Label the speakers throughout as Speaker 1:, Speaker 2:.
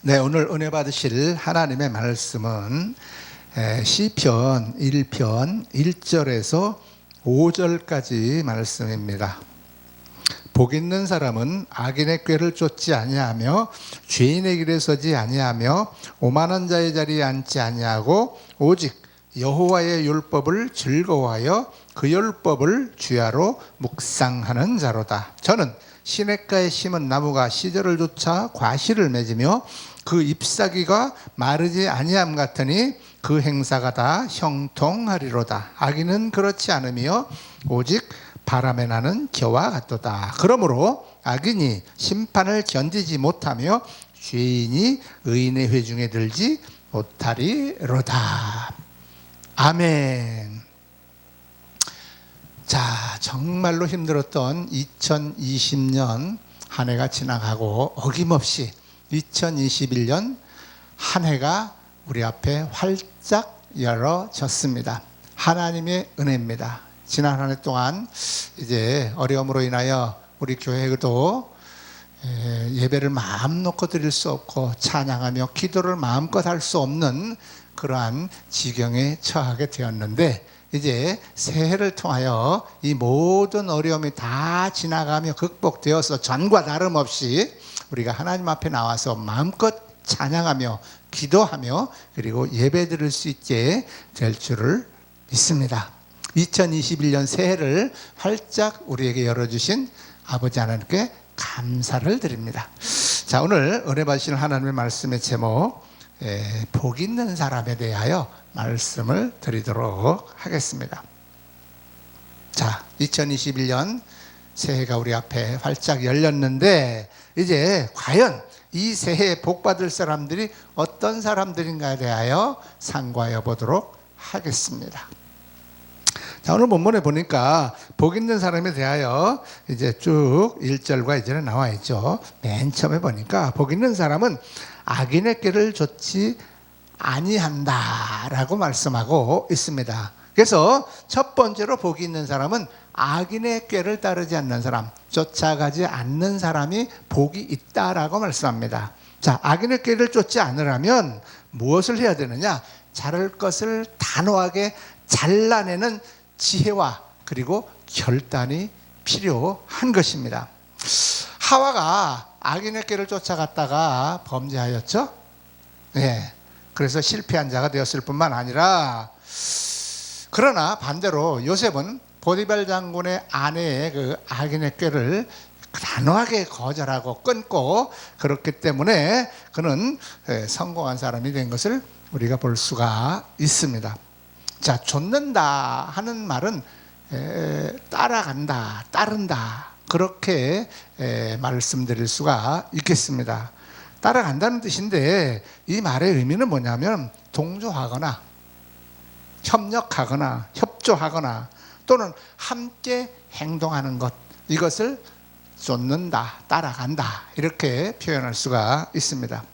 Speaker 1: 네, 오늘 은혜 받으실 하나님의 말씀은 시편 1편 1절에서 5절까지 말씀입니다. 복 있는 사람은 악인의 꾀를 쫓지 아니하며 죄인의 길에 서지 아니하며 오만한 자의 자리에 앉지 아니하고 오직 여호와의 율법을 즐거워하여 그 율법을 주야로 묵상하는 자로다. 저는 시냇가에 심은 나무가 시절을 쫓아 과실을 맺으며 그 잎사귀가 마르지 아니함 같으니 그 행사가 다 형통하리로다. 악인은 그렇지 않으며 오직 바람에 나는 겨와 같도다. 그러므로 악인이 심판을 견디지 못하며 죄인이 의인의 회중에 들지 못하리로다. 아멘. 자, 정말로 힘들었던 2020년 한 해가 지나가고 어김없이 2021년 한 해가 우리 앞에 활짝 열어졌습니다. 하나님의 은혜입니다. 지난 한 해 동안 이제 어려움으로 인하여 우리 교회도 예배를 마음 놓고 드릴 수 없고 찬양하며 기도를 마음껏 할 수 없는 그러한 지경에 처하게 되었는데, 이제 새해를 통하여 이 모든 어려움이 다 지나가며 극복되어서 전과 다름없이 우리가 하나님 앞에 나와서 마음껏 찬양하며 기도하며 그리고 예배 드릴 수 있게 될 줄을 믿습니다. 2021년 새해를 활짝 우리에게 열어주신 아버지 하나님께 감사를 드립니다. 자, 오늘 은혜 받으실 하나님의 말씀의 제목, 복 있는 사람에 대하여 말씀을 드리도록 하겠습니다. 자, 2021년 새해가 우리 앞에 활짝 열렸는데, 이제 과연 이 새해에 복 받을 사람들이 어떤 사람들인가에 대하여 상고하여 보도록 하겠습니다. 자, 오늘 본문에 보니까 복 있는 사람에 대하여 이제 쭉 1절과 2절에 나와 있죠. 맨 처음에 보니까 복 있는 사람은 악인의 꾀를 쫓지 아니한다 라고 말씀하고 있습니다. 그래서 첫 번째로 복이 있는 사람은 악인의 꾀를 따르지 않는 사람, 쫓아가지 않는 사람이 복이 있다라고 말씀합니다. 자, 악인의 꾀를 쫓지 않으려면 무엇을 해야 되느냐? 자를 것을 단호하게 잘라내는 지혜와 그리고 결단이 필요한 것입니다. 하와가 악인의 꾀를 쫓아갔다가 범죄하였죠. 네, 그래서 실패한 자가 되었을 뿐만 아니라, 그러나 반대로 요셉은 보디발 장군의 아내의 그 악인의 꾀를 단호하게 거절하고 끊고, 그렇기 때문에 그는 성공한 사람이 된 것을 우리가 볼 수가 있습니다. 자, 좇는다 하는 말은 따라간다, 따른다, 그렇게 말씀드릴 수가 있겠습니다. 따라간다는 뜻인데, 이 말의 의미는 뭐냐면 동조하거나 협력하거나 협조하거나 또는 함께 행동하는 것, 이것을 쫓는다, 따라간다, 이렇게 표현할 수가 있습니다.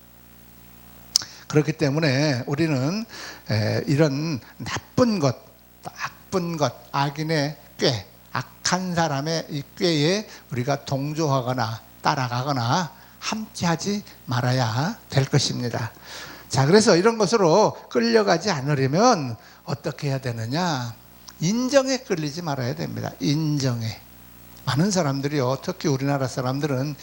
Speaker 1: 그렇기 때문에 우리는 이런 나쁜 것, 악인의 꾀, 악한 사람의 이 꾀에 우리가 동조하거나 따라가거나 함께하지 말아야 될 것입니다. 자, 그래서 이런 것으로 끌려가지 않으려면 어떻게 해야 되느냐? 인정에 끌리지 말아야 됩니다. 인정에. 많은 사람들이요, 특히 우리나라 사람들은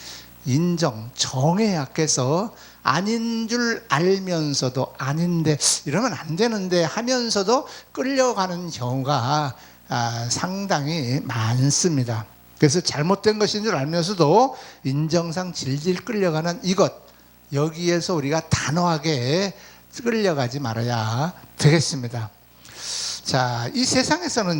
Speaker 1: 인정, 정에 약해서 아닌 줄 알면서도 아닌데, 이러면 안 되는데 하면서도 끌려가는 경우가 상당히 많습니다. 그래서 잘못된 것인 줄 알면서도 인정상 질질 끌려가는 이것, 여기에서 우리가 단호하게 끌려가지 말아야 되겠습니다. 자, 이 세상에서는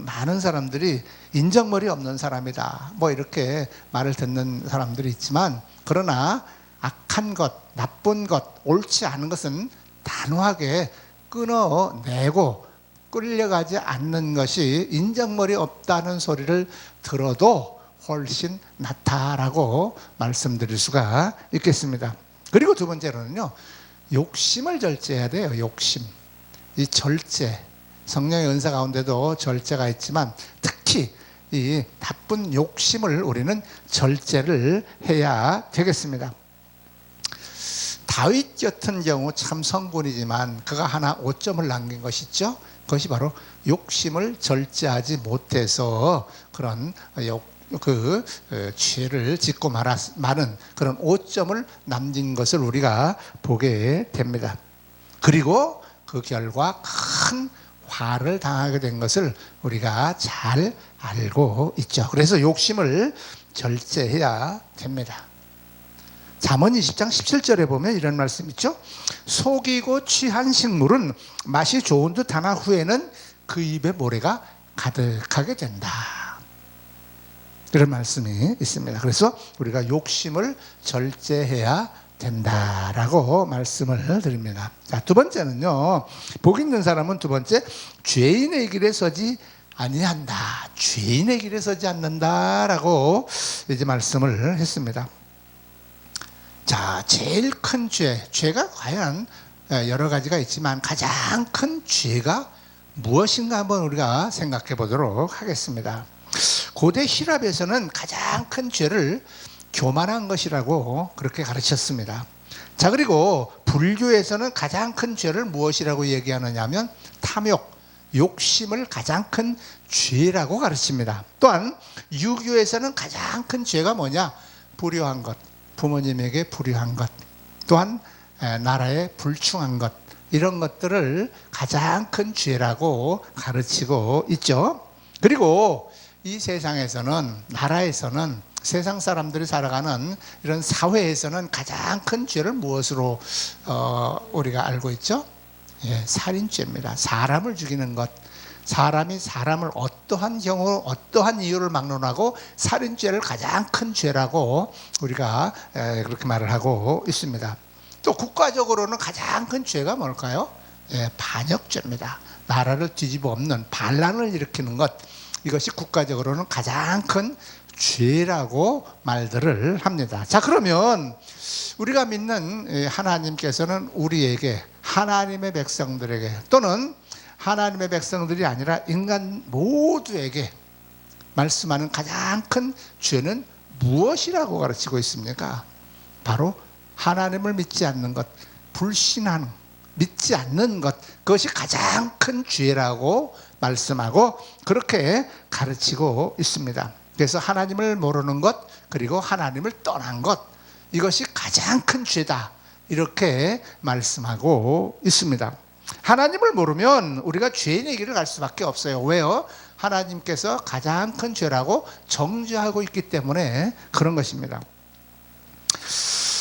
Speaker 1: 많은 사람들이 인정머리 없는 사람이다, 뭐 이렇게 말을 듣는 사람들이 있지만, 그러나 악한 것, 나쁜 것, 옳지 않은 것은 단호하게 끊어내고 끌려가지 않는 것이 인정머리 없다는 소리를 들어도 훨씬 낫다라고 말씀드릴 수가 있겠습니다. 그리고 두 번째로는요, 욕심을 절제해야 돼요. 욕심. 이 절제, 성령의 은사 가운데도 절제가 있지만 특히 이 나쁜 욕심을 우리는 절제를 해야 되겠습니다. 다윗 같은 경우 참 성군이지만 그가 하나 오점을 남긴 것이 있죠. 그것이 바로 욕심을 절제하지 못해서 그런 죄를 짓고 마는 그런 오점을 남긴 것을 우리가 보게 됩니다. 그리고 그 결과 큰 화를 당하게 된 것을 우리가 잘 알고 있죠. 그래서 욕심을 절제해야 됩니다. 잠언 20장 17절에 보면 이런 말씀 있죠. 속이고 취한 식물은 맛이 좋은 듯 하나 후에는 그 입에 모래가 가득하게 된다. 이런 말씀이 있습니다. 그래서 우리가 욕심을 절제해야 된다라고 말씀을 드립니다. 자, 두 번째는요. 복 있는 사람은 두 번째, 죄인의 길에 서지 아니한다. 죄인의 길에 서지 않는다라고 이제 말씀을 했습니다. 자, 제일 큰 죄가 과연 여러 가지가 있지만 가장 큰 죄가 무엇인가 한번 우리가 생각해 보도록 하겠습니다. 고대希腊에서는 가장 큰 죄를 교만한 것이라고 그렇게 가르쳤습니다. 자, 그리고 불교에서는 가장 큰 죄를 무엇이라고 얘기하느냐 하면 탐욕, 욕심을 가장 큰 죄라고 가르칩니다. 또한 유교에서는 가장 큰 죄가 뭐냐? 불효한 것, 부모님에게 불효한 것, 또한 나라에 불충한 것, 이런 것들을 가장 큰 죄라고 가르치고 있죠. 그리고 이 세상에서는, 나라에서는, 세상 사람들이 살아가는 이런 사회에서는 가장 큰 죄를 무엇으로 우리가 알고 있죠? 예, 살인죄입니다. 사람을 죽이는 것. 사람이 사람을 어떠한 경우 어떠한 이유를 막론하고 살인죄를 가장 큰 죄라고 우리가 그렇게 말을 하고 있습니다. 또 국가적으로는 가장 큰 죄가 뭘까요? 예, 반역죄입니다. 나라를 뒤집어 엎는 반란을 일으키는 것, 이것이 국가적으로는 가장 큰 죄라고 말들을 합니다. 자, 그러면 우리가 믿는 하나님께서는 우리에게, 하나님의 백성들에게, 또는 하나님의 백성들이 아니라 인간 모두에게 말씀하는 가장 큰 죄는 무엇이라고 가르치고 있습니까? 바로 하나님을 믿지 않는 것, 불신하는, 믿지 않는 것, 그것이 가장 큰 죄라고 말씀하고 그렇게 가르치고 있습니다. 그래서 하나님을 모르는 것, 그리고 하나님을 떠난 것, 이것이 가장 큰 죄다, 이렇게 말씀하고 있습니다. 하나님을 모르면 우리가 죄인의 길을 갈 수밖에 없어요. 왜요? 하나님께서 가장 큰 죄라고 정죄하고 있기 때문에 그런 것입니다.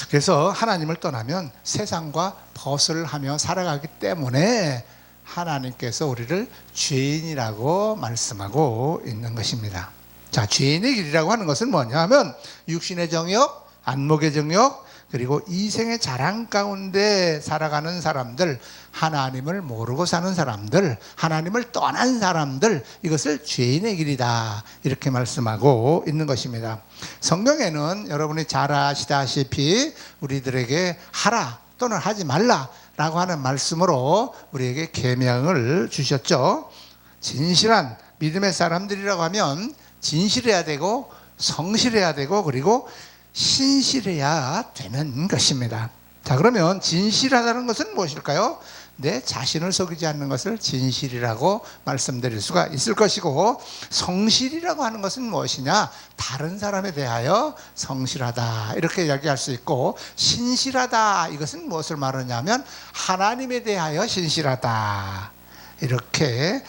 Speaker 1: 그래서 하나님을 떠나면 세상과 벗을 하며 살아가기 때문에 하나님께서 우리를 죄인이라고 말씀하고 있는 것입니다. 자, 죄인의 길이라고 하는 것은 뭐냐 하면 육신의 정욕, 안목의 정욕, 그리고 이생의 자랑 가운데 살아가는 사람들, 하나님을 모르고 사는 사람들, 하나님을 떠난 사람들, 이것을 죄인의 길이다, 이렇게 말씀하고 있는 것입니다. 성경에는 여러분이 잘 아시다시피 우리들에게 하라 또는 하지 말라 라고 하는 말씀으로 우리에게 계명을 주셨죠. 진실한 믿음의 사람들이라고 하면 진실해야 되고 성실해야 되고 그리고 신실해야 되는 것입니다. 자, 그러면 진실하다는 것은 무엇일까요? 내 자신을 속이지 않는 것을 진실이라고 말씀드릴 수가 있을 것이고, 성실이라고 하는 것은 무엇이냐? 다른 사람에 대하여 성실하다, 이렇게 이야기할 수 있고, 신실하다, 이것은 무엇을 말하냐면 하나님에 대하여 신실하다, 이렇게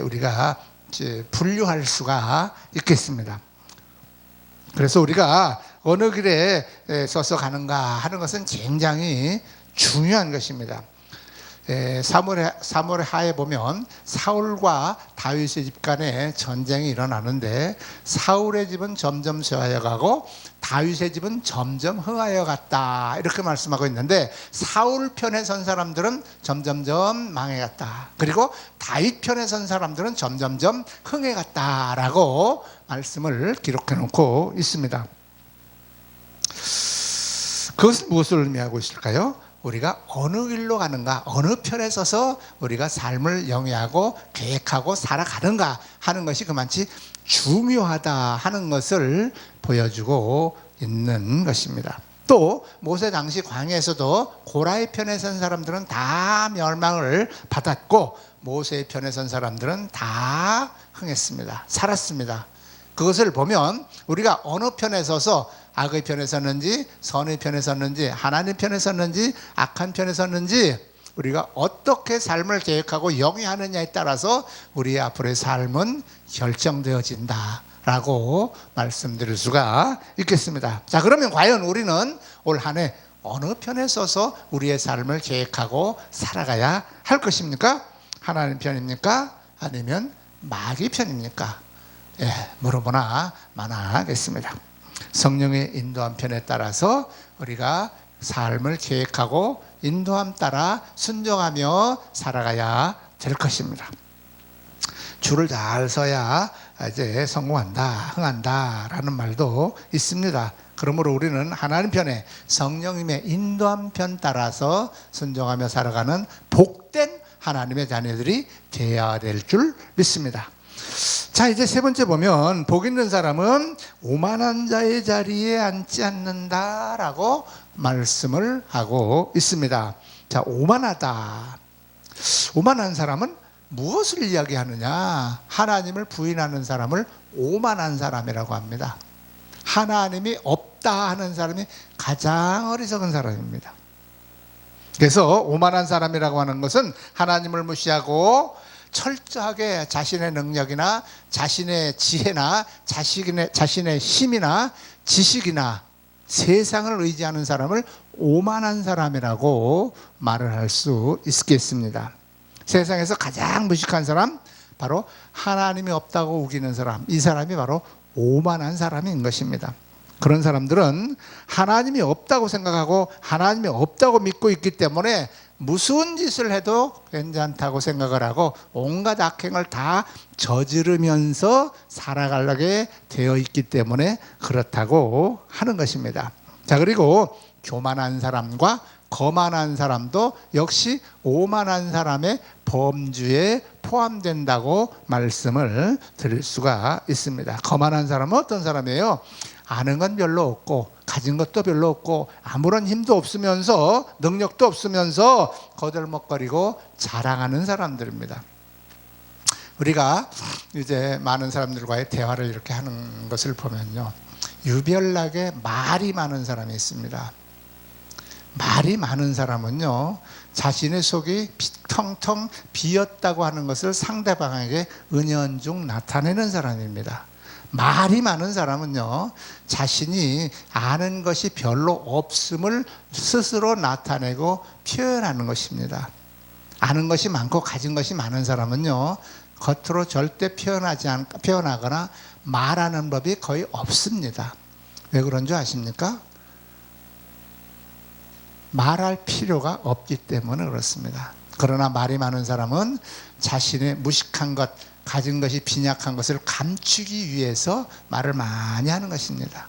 Speaker 1: 우리가 분류할 수가 있겠습니다. 그래서 우리가 어느 길에 서서 가는가 하는 것은 굉장히 중요한 것입니다. 사무엘 하에 보면 사울과 다윗의 집 간에 전쟁이 일어나는데 사울의 집은 점점 쇠하여 가고 다윗의 집은 점점 흥하여 갔다, 이렇게 말씀하고 있는데, 사울 편에 선 사람들은 점점점 망해 갔다, 그리고 다윗 편에 선 사람들은 점점점 흥해 갔다라고 말씀을 기록해 놓고 있습니다. 그것은 무엇을 의미하고 있을까요? 우리가 어느 길로 가는가, 어느 편에 서서 우리가 삶을 영위하고 계획하고 살아가는가 하는 것이 그만치 중요하다 하는 것을 보여주고 있는 것입니다. 또 모세 당시 광야에서도 고라의 편에 선 사람들은 다 멸망을 받았고 모세의 편에 선 사람들은 다 흥했습니다. 살았습니다. 그것을 보면 우리가 어느 편에 서서 악의 편에 섰는지 선의 편에 섰는지 하나님 편에 섰는지 악한 편에 섰는지 우리가 어떻게 삶을 계획하고 영위하느냐에 따라서 우리의 앞으로의 삶은 결정되어진다 라고 말씀드릴 수가 있겠습니다. 자, 그러면 과연 우리는 올 한 해 어느 편에 서서 우리의 삶을 계획하고 살아가야 할 것입니까? 하나님 편입니까? 아니면 마귀 편입니까? 예, 물어보나 마나하겠습니다. 성령의 인도함 편에 따라서 우리가 삶을 계획하고 인도함 따라 순종하며 살아가야 될 것입니다. 줄을 잘 서야 이제 성공한다, 흥한다 라는 말도 있습니다. 그러므로 우리는 하나님 편에 성령님의 인도함 편 따라서 순종하며 살아가는 복된 하나님의 자녀들이 되어야 될 줄 믿습니다. 자, 이제 세 번째 보면 복 있는 사람은 오만한 자의 자리에 앉지 않는다라고 말씀을 하고 있습니다. 자, 오만하다. 오만한 사람은 무엇을 이야기하느냐? 하나님을 부인하는 사람을 오만한 사람이라고 합니다. 하나님이 없다 하는 사람이 가장 어리석은 사람입니다. 그래서 오만한 사람이라고 하는 것은 하나님을 무시하고 철저하게 자신의 능력이나 자신의 지혜나 자신의 힘이나 지식이나 세상을 의지하는 사람을 오만한 사람이라고 말을 할 수 있겠습니다. 세상에서 가장 무식한 사람, 바로 하나님이 없다고 우기는 사람, 이 사람이 바로 오만한 사람인 것입니다. 그런 사람들은 하나님이 없다고 생각하고 하나님이 없다고 믿고 있기 때문에 무슨 짓을 해도 괜찮다고 생각을 하고 온갖 악행을 다 저지르면서 살아가려게 되어 있기 때문에 그렇다고 하는 것입니다. 자, 그리고 교만한 사람과 거만한 사람도 역시 오만한 사람의 범주에 포함된다고 말씀을 드릴 수가 있습니다. 거만한 사람은 어떤 사람이에요? 아는 건 별로 없고 가진 것도 별로 없고 아무런 힘도 없으면서 능력도 없으면서 거들먹거리고 자랑하는 사람들입니다. 우리가 이제 많은 사람들과의 대화를 이렇게 하는 것을 보면요, 유별나게 말이 많은 사람이 있습니다. 말이 많은 사람은요, 자신의 속이 텅텅 비었다고 하는 것을 상대방에게 은연중 나타내는 사람입니다. 말이 많은 사람은요, 자신이 아는 것이 별로 없음을 스스로 나타내고 표현하는 것입니다. 아는 것이 많고 가진 것이 많은 사람은요, 겉으로 절대 표현하거나 말하는 법이 거의 없습니다. 왜 그런 줄 아십니까? 말할 필요가 없기 때문에 그렇습니다. 그러나 말이 많은 사람은 자신의 무식한 것, 가진 것이 빈약한 것을 감추기 위해서 말을 많이 하는 것입니다.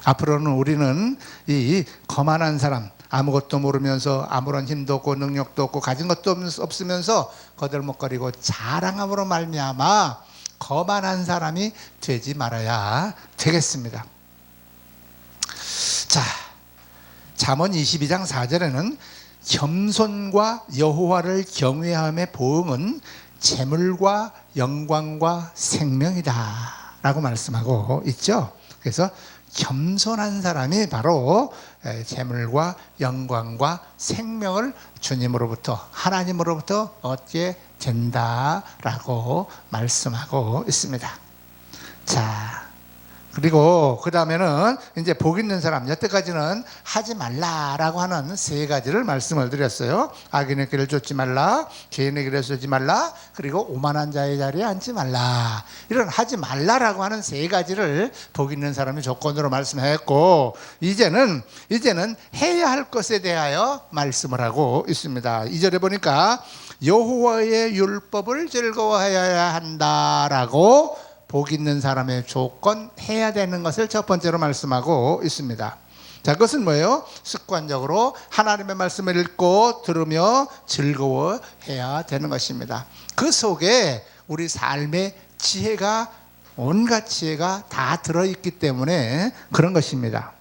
Speaker 1: 앞으로는 우리는 이 거만한 사람, 아무것도 모르면서 아무런 힘도 없고 능력도 없고 가진 것도 없으면서 거들먹거리고 자랑함으로 말미암아 거만한 사람이 되지 말아야 되겠습니다. 자, 잠언 22장 4절에는 겸손과 여호와를 경외함의 보응은 재물과 영광과 생명이다 라고 말씀하고 있죠. 그래서 겸손한 사람이 바로 재물과 영광과 생명을 주님으로부터, 하나님으로부터 얻게 된다라고 말씀하고 있습니다. 자, 그리고 그 다음에는 이제 복 있는 사람, 여태까지는 하지 말라라고 하는 세 가지를 말씀을 드렸어요. 악인의 길을 쫓지 말라, 죄인의 길에 서지 말라, 그리고 오만한 자의 자리에 앉지 말라. 이런 하지 말라라고 하는 세 가지를 복 있는 사람이 조건으로 말씀했고, 이제는 해야 할 것에 대하여 말씀을 하고 있습니다. 2절에 보니까 여호와의 율법을 즐거워해야 한다라고 복 있는 사람의 조건, 해야 되는 것을 첫 번째로 말씀하고 있습니다. 자, 그것은 뭐예요? 습관적으로 하나님의 말씀을 읽고 들으며 즐거워해야 되는 것입니다. 그 속에 우리 삶의 지혜가, 온갖 지혜가 다 들어있기 때문에 그런 것입니다.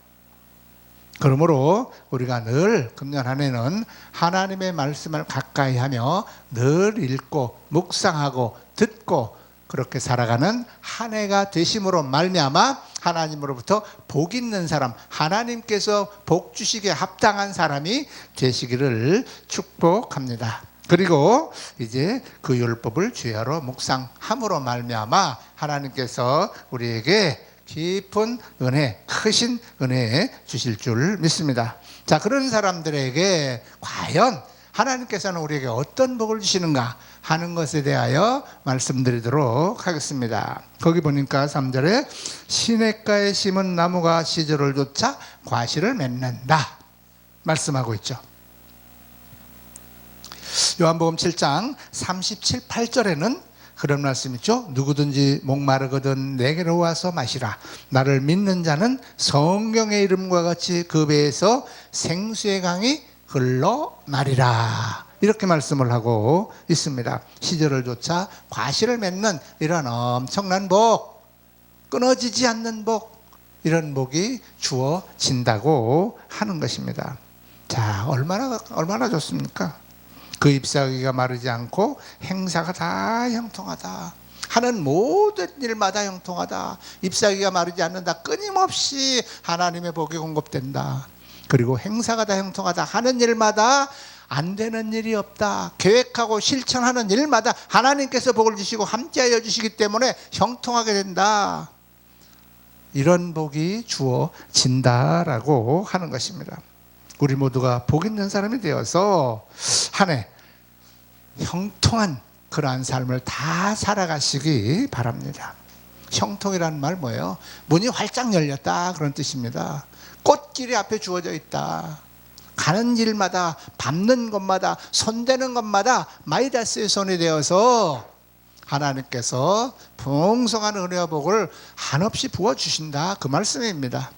Speaker 1: 그러므로 우리가 늘 금년 한 해는 하나님의 말씀을 가까이 하며 늘 읽고 묵상하고 듣고 그렇게 살아가는 한 해가 되심으로 말미암아 하나님으로부터 복 있는 사람, 하나님께서 복 주시기에 합당한 사람이 되시기를 축복합니다. 그리고 이제 그 율법을 주야로 묵상함으로 말미암아 하나님께서 우리에게 깊은 은혜, 크신 은혜 주실 줄 믿습니다. 자, 그런 사람들에게 과연 하나님께서는 우리에게 어떤 복을 주시는가 하는 것에 대하여 말씀드리도록 하겠습니다. 거기 보니까 3절에 시냇가에 심은 나무가 시절을 쫓아 과실을 맺는다 말씀하고 있죠. 요한복음 7장 37, 8절에는 그런 말씀 있죠. 누구든지 목마르거든 내게로 와서 마시라. 나를 믿는 자는 성경의 이름과 같이 그 배에서 생수의 강이 흘러나리라. 이렇게 말씀을 하고 있습니다. 시절을 쫓아 과실을 맺는 이런 엄청난 복, 끊어지지 않는 복, 이런 복이 주어진다고 하는 것입니다. 자, 얼마나 좋습니까? 그 잎사귀가 마르지 않고 행사가 다 형통하다. 하는 모든 일마다 형통하다. 잎사귀가 마르지 않는다. 끊임없이 하나님의 복이 공급된다. 그리고 행사가 다 형통하다. 하는 일마다 안 되는 일이 없다. 계획하고 실천하는 일마다 하나님께서 복을 주시고 함께하여 주시기 때문에 형통하게 된다. 이런 복이 주어진다라고 하는 것입니다. 우리 모두가 복 있는 사람이 되어서 한 해 형통한 그러한 삶을 다 살아가시기 바랍니다. 형통이라는 말 뭐예요? 문이 활짝 열렸다 그런 뜻입니다. 꽃길이 앞에 주어져 있다. 가는 일마다 밟는 것마다 손대는 것마다 마이다스의 손이 되어서 하나님께서 풍성한 은혜와 복을 한없이 부어주신다 그 말씀입니다.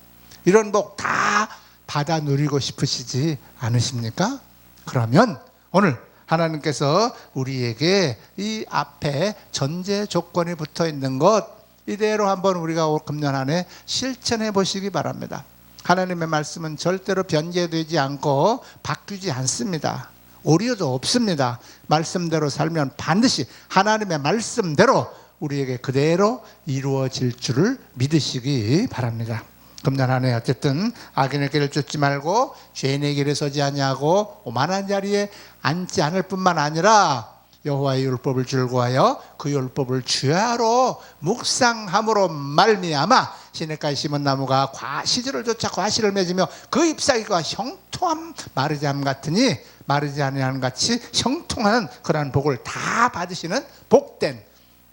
Speaker 1: 이런 복 다 받아 누리고 싶으시지 않으십니까? 그러면 오늘 하나님께서 우리에게 이 앞에 전제 조건이 붙어 있는 것 이대로 한번 우리가 금년 안에 실천해 보시기 바랍니다. 하나님의 말씀은 절대로 변개되지 않고 바뀌지 않습니다. 오류도 없습니다. 말씀대로 살면 반드시 하나님의 말씀대로 우리에게 그대로 이루어질 줄을 믿으시기 바랍니다. 금년 한 해 어쨌든 악인의 길을 쫓지 말고 죄인의 길에 서지 아니하고 오만한 자리에 앉지 않을 뿐만 아니라 여호와의 율법을 즐거워하여 그 율법을 주야로 묵상함으로 말미암아 시냇가에 심은 나무가 시절을 쫓아 과실을 맺으며 그 잎사귀가 형통함 마르지 않음 같으니 마르지 아니함 같이 형통하는 그러한 복을 다 받으시는 복된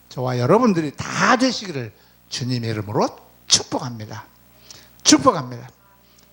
Speaker 1: 저와 여러분들이 다 되시기를 주님의 이름으로 축복합니다. 축복합니다.